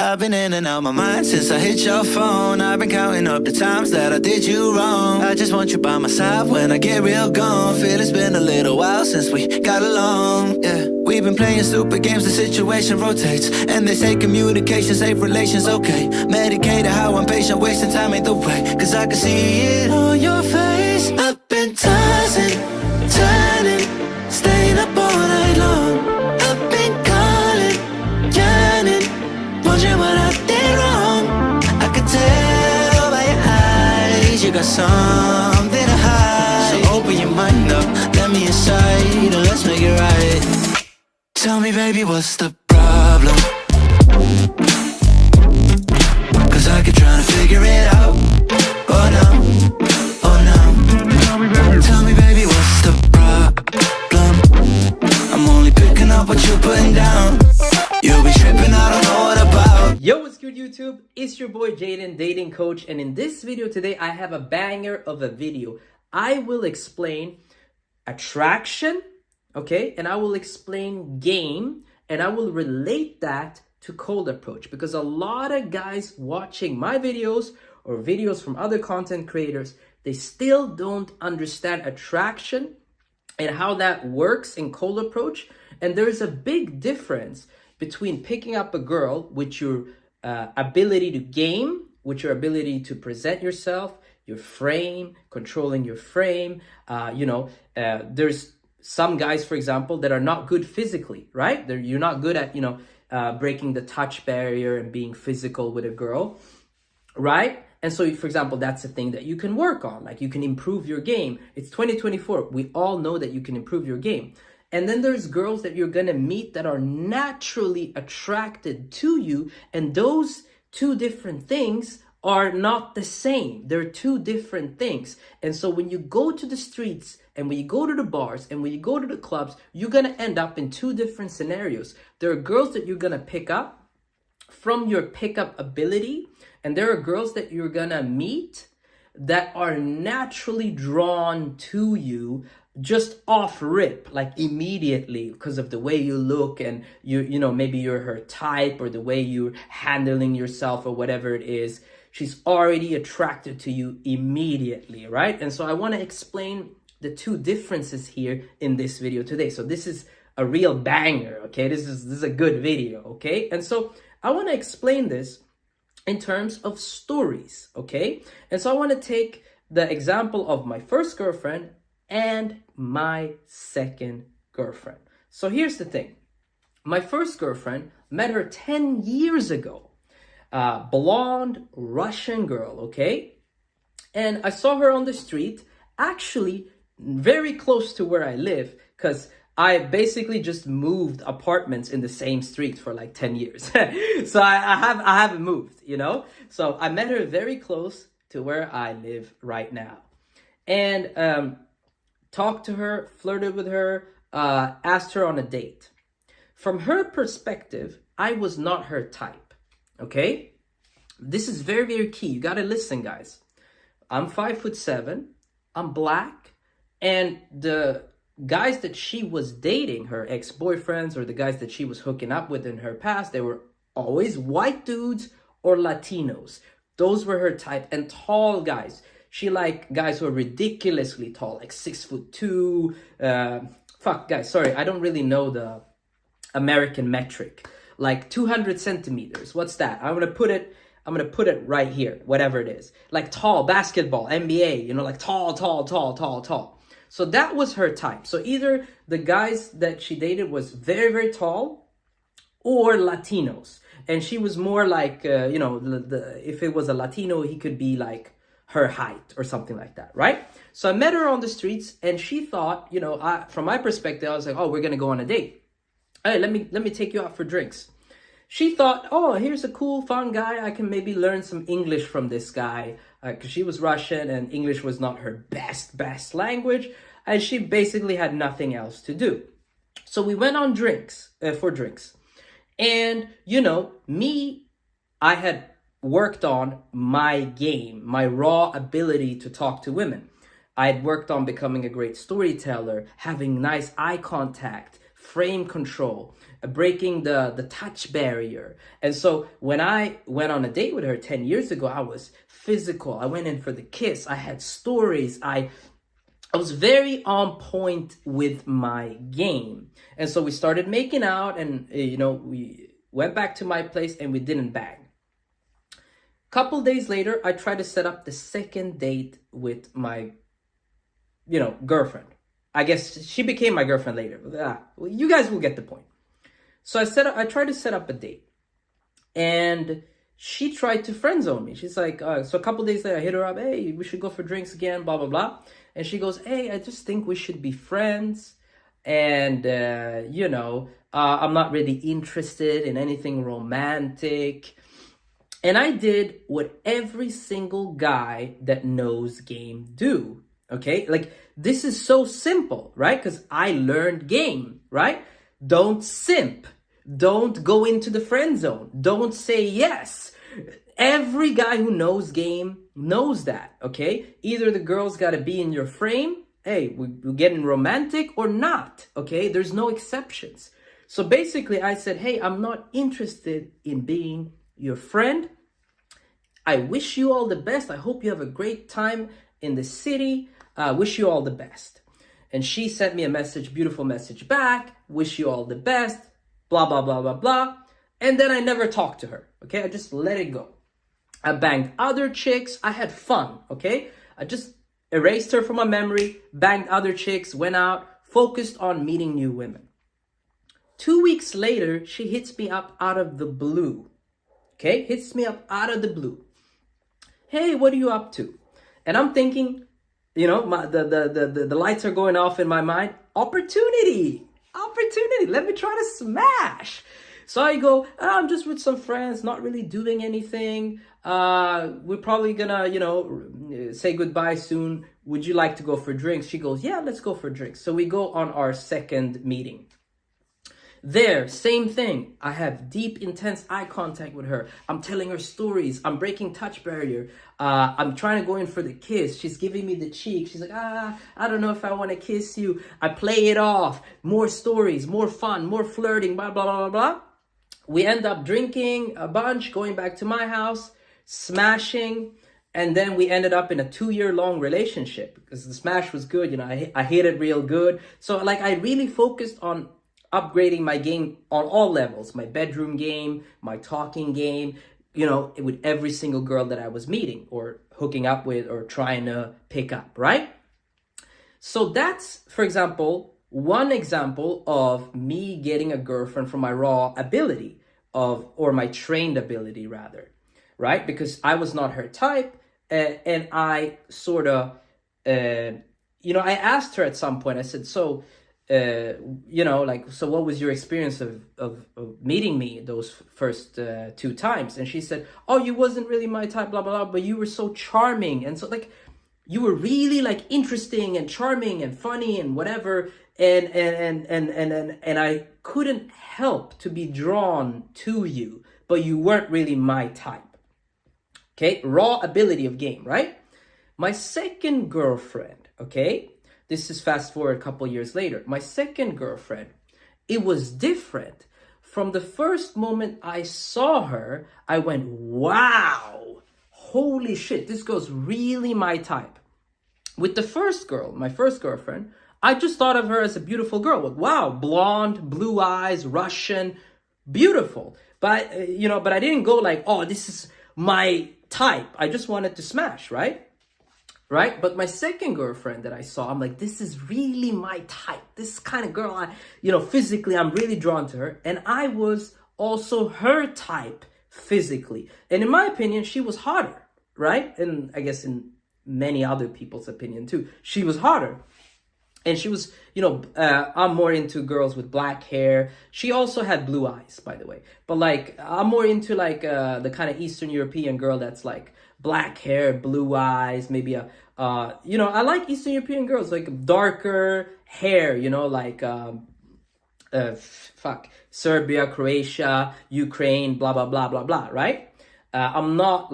I've been in and out my mind since I hit your phone. I've been counting up the times that I did you wrong. I just want you by my side when I get real gone. Feel it's been a little while since we got along, yeah. We've been playing stupid games, the situation rotates. And they say communication, safe relations, okay. Medicated how I'm patient, wasting time ain't the way. Cause I can see it on your face. I've been tossing, turning, staying up all night long. I've been calling, yearning, wondering what I did wrong. I could tell by your eyes you got something to hide. So open your mind up, let me inside, and let's make it right. Tell me, baby, what's the problem? Cause I keep trying to figure it out. Oh no, oh no. Tell me, baby, what's the problem? I'm only picking up what you're putting down. You'll be tripping, I don't know what about. Yo, what's good YouTube? It's your boy Jaden, dating coach, and in this video today I have a banger of a video. I will explain attraction, okay, and I will explain game, and I will relate that to cold approach, because a lot of guys watching my videos or videos from other content creators, they still don't understand attraction and how that works in cold approach. And there's a big difference between picking up a girl with your ability to game, with your ability to present yourself, your frame, controlling your frame. There's some guys, for example, that are not good physically, right? You're not good at, breaking the touch barrier and being physical with a girl, right? And so, for example, that's a thing that you can work on. Like, you can improve your game. It's 2024. We all know that you can improve your game. And then there's girls that you're going to meet that are naturally attracted to you. And those two different things are not the same. They're two different things. And so when you go to the streets and when you go to the bars and when you go to the clubs, you're going to end up in two different scenarios. There are girls that you're going to pick up from your pickup ability. And there are girls that you're going to meet that are naturally drawn to you just off rip, like immediately, because of the way you look and maybe you're her type, or the way you're handling yourself or whatever it is. She's already attracted to you immediately, right? And so I want to explain the two differences here in this video today. So this is a real banger, okay? This is a good video, okay? And so I want to explain this in terms of stories, okay? And so I want to take the example of my first girlfriend and my second girlfriend. So here's the thing. My first girlfriend, met her 10 years ago. Blonde Russian girl, okay? And I saw her on the street, actually very close to where I live, because I basically just moved apartments in the same street for like 10 years. So I haven't moved, So I met her very close to where I live right now. And talked to her, flirted with her, asked her on a date. From her perspective, I was not her type, okay? This is very, very key. You got to listen, guys. I'm 5'7", I'm black, and the guys that she was dating, her ex-boyfriends, or the guys that she was hooking up with in her past, they were always white dudes or Latinos. Those were her type. And tall guys. She liked guys who are ridiculously tall, like 6'2". Guys, sorry, I don't really know the American metric. Like 200 centimeters. What's that? I'm gonna put it right here, whatever it is. Like tall, basketball, NBA, like tall. So that was her type. So either the guys that she dated was very, very tall, or Latinos. And she was more like, if it was a Latino, he could be like her height or something like that, right? So I met her on the streets, and she thought, from my perspective, I was like, oh, we're gonna go on a date. Hey, let me take you out for drinks. She thought, oh, here's a cool, fun guy. I can maybe learn some English from this guy, because she was Russian and English was not her best language, and she basically had nothing else to do. So we went on for drinks. And, I had worked on my game, my raw ability to talk to women. I had worked on becoming a great storyteller, having nice eye contact, frame control, breaking the touch barrier. And so when I went on a date with her 10 years ago, I was physical. I went in for the kiss. I had stories. I was very on point with my game. And so we started making out, and we went back to my place and we didn't bang. Couple days later, I tried to set up the second date with my girlfriend. I guess she became my girlfriend later. You guys will get the point. So I tried to set up a date, and she tried to friend zone me. She's like, so a couple days later, I hit her up. Hey, we should go for drinks again, blah, blah, blah. And she goes, hey, I just think we should be friends. And, I'm not really interested in anything romantic. And I did what every single guy that knows game do. Okay, like this is so simple, right? Because I learned game, right? Don't simp. Don't go into the friend zone. Don't say yes. Every guy who knows game knows that, okay? Either the girl's got to be in your frame, hey, we're getting romantic, or not, okay? There's no exceptions. So basically I said, hey, I'm not interested in being your friend. I wish you all the best. I hope you have a great time in the city. Wish you all the best. And she sent me a message, beautiful message back. Wish you all the best. Blah, blah, blah, blah, blah. And then I never talked to her. Okay, I just let it go. I banged other chicks. I had fun. Okay, I just erased her from my memory, banged other chicks, went out, focused on meeting new women. 2 weeks later, she hits me up out of the blue. Okay, hits me up out of the blue. Hey, what are you up to? And I'm thinking, the lights are going off in my mind. Opportunity. Let me try to smash. So I go, I'm just with some friends, not really doing anything. We're probably gonna, say goodbye soon. Would you like to go for drinks? She goes, yeah, let's go for drinks. So we go on our second meeting. There, same thing. I have deep, intense eye contact with her. I'm telling her stories. I'm breaking touch barrier. I'm trying to go in for the kiss. She's giving me the cheek. She's like, I don't know if I want to kiss you. I play it off. More stories, more fun, more flirting, blah, blah, blah, blah, blah. We end up drinking a bunch, going back to my house, smashing. And then we ended up in a 2-year-long relationship because the smash was good. I hit it real good. So I really focused on upgrading my game on all levels, my bedroom game, my talking game, with every single girl that I was meeting or hooking up with or trying to pick up, right? So that's, for example, one example of me getting a girlfriend from my raw ability or my trained ability rather, right? Because I was not her type, and I sort of, I asked her at some point, I said, so what was your experience of meeting me those first 2 times? And she said, oh, you wasn't really my type, blah, blah, blah, but you were so charming. And so you were really interesting and charming and funny and whatever. And I couldn't help to be drawn to you, but you weren't really my type. Okay. Raw ability of game, right? My second girlfriend, okay. This is fast forward a couple years later. My second girlfriend, it was different. From the first moment I saw her, I went, wow, holy shit, this girl's really my type. With the first girl, my first girlfriend, I just thought of her as a beautiful girl. Wow, blonde, blue eyes, Russian, beautiful. But, but I didn't go oh, this is my type. I just wanted to smash, right? Right? But my second girlfriend that I saw, I'm like, this is really my type. This kind of girl, physically, I'm really drawn to her. And I was also her type physically. And in my opinion, she was hotter, right? And I guess in many other people's opinion too, she was hotter. And she was, I'm more into girls with black hair. She also had blue eyes, by the way. But I'm more into the kind of Eastern European girl that's black hair, blue eyes, maybe I like Eastern European girls, darker hair, Serbia, Croatia, Ukraine, blah, blah, blah, blah, blah, right? I'm not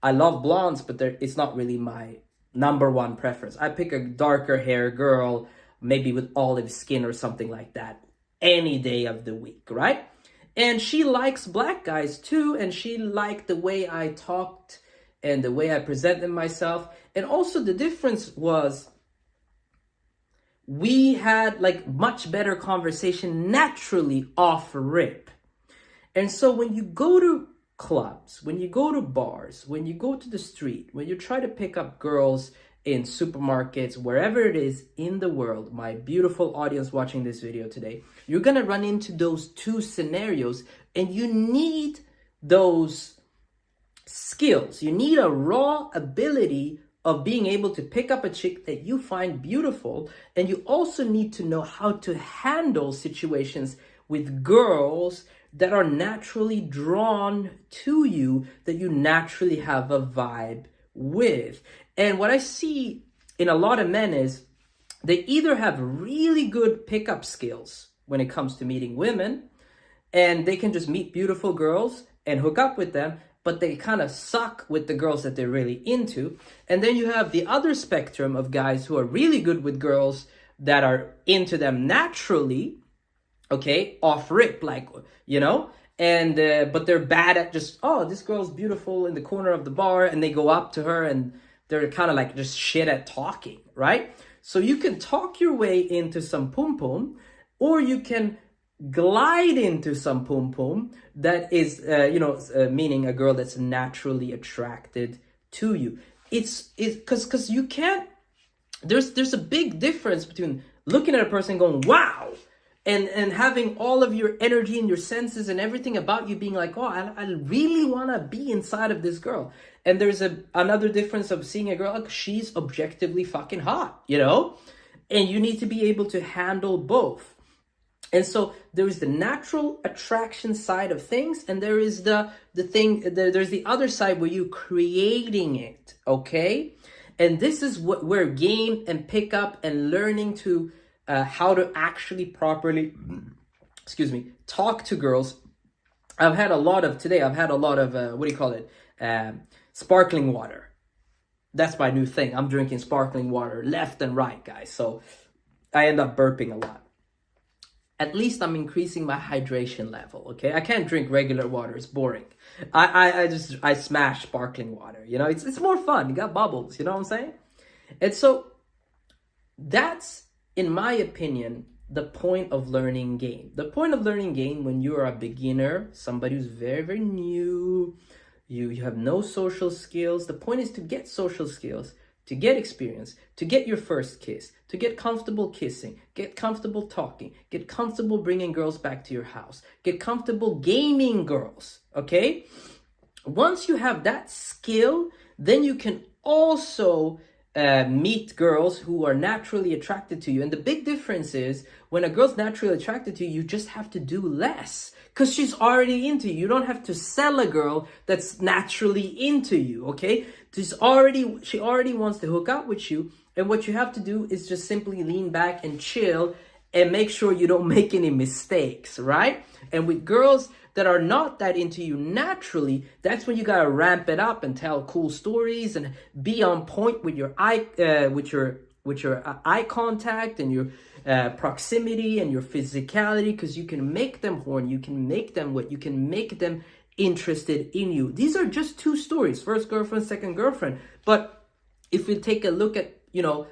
I love blondes, but it's not really my number one preference. I pick a darker hair girl, maybe with olive skin or something like that. any day of the week, right? And she likes black guys too, and she liked the way I talked and the way I presented myself. And also the difference was we had like much better conversation naturally off rip. And so when you go to clubs, when you go to bars, when you go to the street, when you try to pick up girls in supermarkets, wherever it is in the world, my beautiful audience watching this video today, you're gonna run into those two scenarios, and you need those skills. You need a raw ability of being able to pick up a chick that you find beautiful, and you also need to know how to handle situations with girls that are naturally drawn to you, that you naturally have a vibe with. And what I see in a lot of men is they either have really good pickup skills when it comes to meeting women, and they can just meet beautiful girls and hook up with them, but they kind of suck with the girls that they're really into. And then you have the other spectrum of guys who are really good with girls that are into them naturally, okay, off rip, like, you know, and but they're bad at just, oh, this girl's beautiful in the corner of the bar, and they go up to her and they're kind of like just shit at talking, right? So you can talk your way into some pum pum, or you can glide into some pum pum that is, meaning a girl that's naturally attracted to you. It's because you can't. There's a big difference between looking at a person going, wow, and having all of your energy and your senses and everything about you being like, oh, I really want to be inside of this girl. And there's another difference of seeing a girl, like, she's objectively fucking hot, you know? And you need to be able to handle both. And so there is the natural attraction side of things, and there is there's the other side where you're creating it, okay? And this is where game and pickup and learning to how to actually properly, talk to girls. I've had a lot of sparkling water. That's my new thing. I'm drinking sparkling water left and right, guys. So I end up burping a lot. At least I'm increasing my hydration level, okay? I can't drink regular water. It's boring. I smash sparkling water, you know? It's more fun. You got bubbles, you know what I'm saying? And so that's, in my opinion, the point of learning game. The point of learning game when you're a beginner, somebody who's very, very new, you have no social skills. The point is to get social skills, to get experience, to get your first kiss, to get comfortable kissing, get comfortable talking, get comfortable bringing girls back to your house, get comfortable gaming girls, okay? Once you have that skill, then you can also meet girls who are naturally attracted to you. And the big difference is when a girl's naturally attracted to you, you just have to do less because she's already into you. You don't have to sell a girl that's naturally into you, okay? She already wants to hook up with you. And what you have to do is just simply lean back and chill and make sure you don't make any mistakes, right? And with girls that are not that into you naturally, that's when you gotta ramp it up and tell cool stories and be on point with your eye contact and your proximity and your physicality, because you can make them horny, you can make them wet, you can make them interested in you. These are just two stories: first girlfriend, second girlfriend. But if we take a look at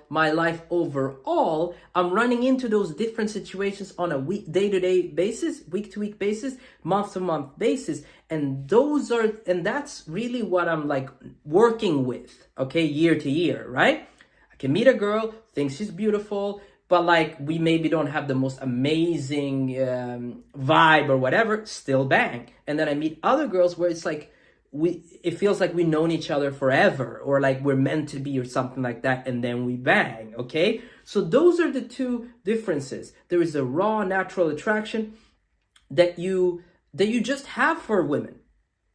my life overall, I'm running into those different situations on a day-to-day basis, week-to-week basis, month-to-month basis. And that's really what I'm like working with, okay, year to year, right? I can meet a girl, think she's beautiful, but like we maybe don't have the most amazing vibe or whatever, still bang. And then I meet other girls where it's like, it feels like we've known each other forever, or like we're meant to be or something like that, and then we bang, okay? So those are the two differences. There is a raw natural attraction that you just have for women.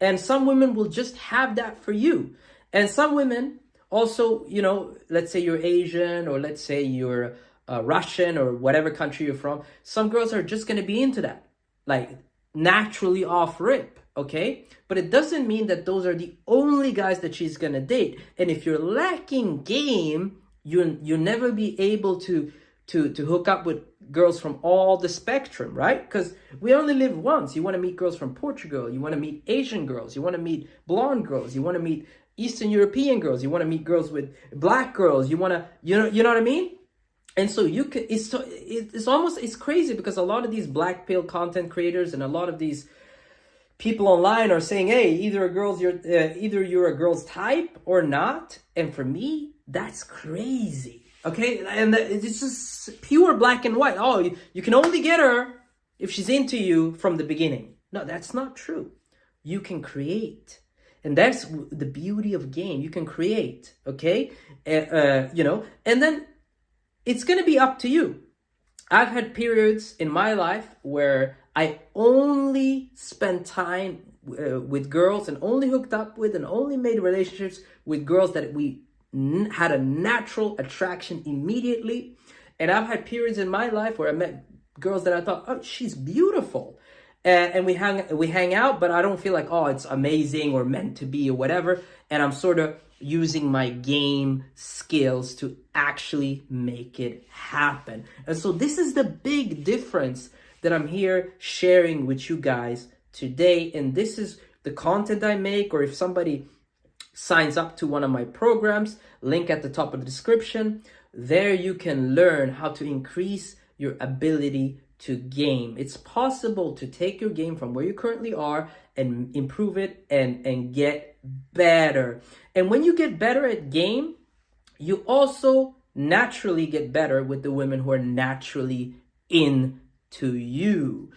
And some women will just have that for you. And some women also, let's say you're Asian, or let's say you're Russian, or whatever country you're from, some girls are just going to be into that, like naturally off rip, okay? But it doesn't mean that those are the only guys that she's gonna date. And if you're lacking game, you'll never be able to to hook up with girls from all the spectrum, right? Because we only live once. You want to meet girls from Portugal, you want to meet Asian girls, you want to meet blonde girls, you want to meet Eastern European girls, you want to meet girls with black girls, you want to, you know what I mean? And so you can, it's crazy because a lot of these black pill content creators and a lot of these people online are saying, hey, either you're a girl's type or not. And for me, that's crazy. Okay, and it's just pure black and white. Oh, you can only get her if she's into you from the beginning. No, that's not true. You can create. And that's the beauty of game. You can create, okay? You know, and then it's going to be up to you. I've had periods in my life where I only spent time with girls and only hooked up with and only made relationships with girls that we had a natural attraction immediately. And I've had periods in my life where I met girls that I thought, oh, she's beautiful. And we hang out, but I don't feel like, oh, it's amazing or meant to be or whatever. And I'm sort of using my game skills to actually make it happen. And so this is the big difference that I'm here sharing with you guys today. And this is the content I make, or if somebody signs up to one of my programs, link at the top of the description, there you can learn how to increase your ability to game. It's possible to take your game from where you currently are and improve it and get better. And when you get better at game, you also naturally get better with the women who are naturally into you.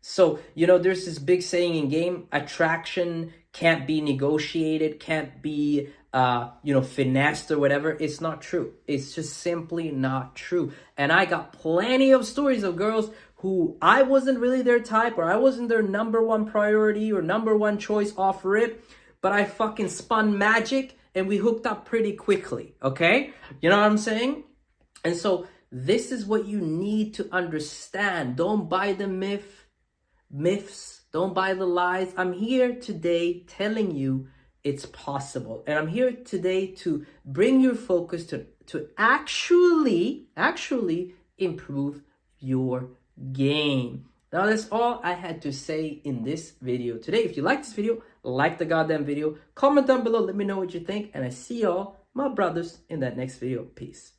So, you know, there's this big saying in game, attraction can't be negotiated, can't be, finessed or whatever. It's not true. It's just simply not true. And I got plenty of stories of girls who I wasn't really their type, or I wasn't their number one priority or number one choice off rip, but I fucking spun magic and we hooked up pretty quickly, okay? You know what I'm saying? And so this is what you need to understand. Don't buy the myths, don't buy the lies. I'm here today telling you it's possible. And I'm here today to bring your focus to actually improve your game. Now that's all I had to say in this video today. If you like this video, like the goddamn video, comment down below, let me know what you think, and I see y'all, my brothers, in that next video. Peace.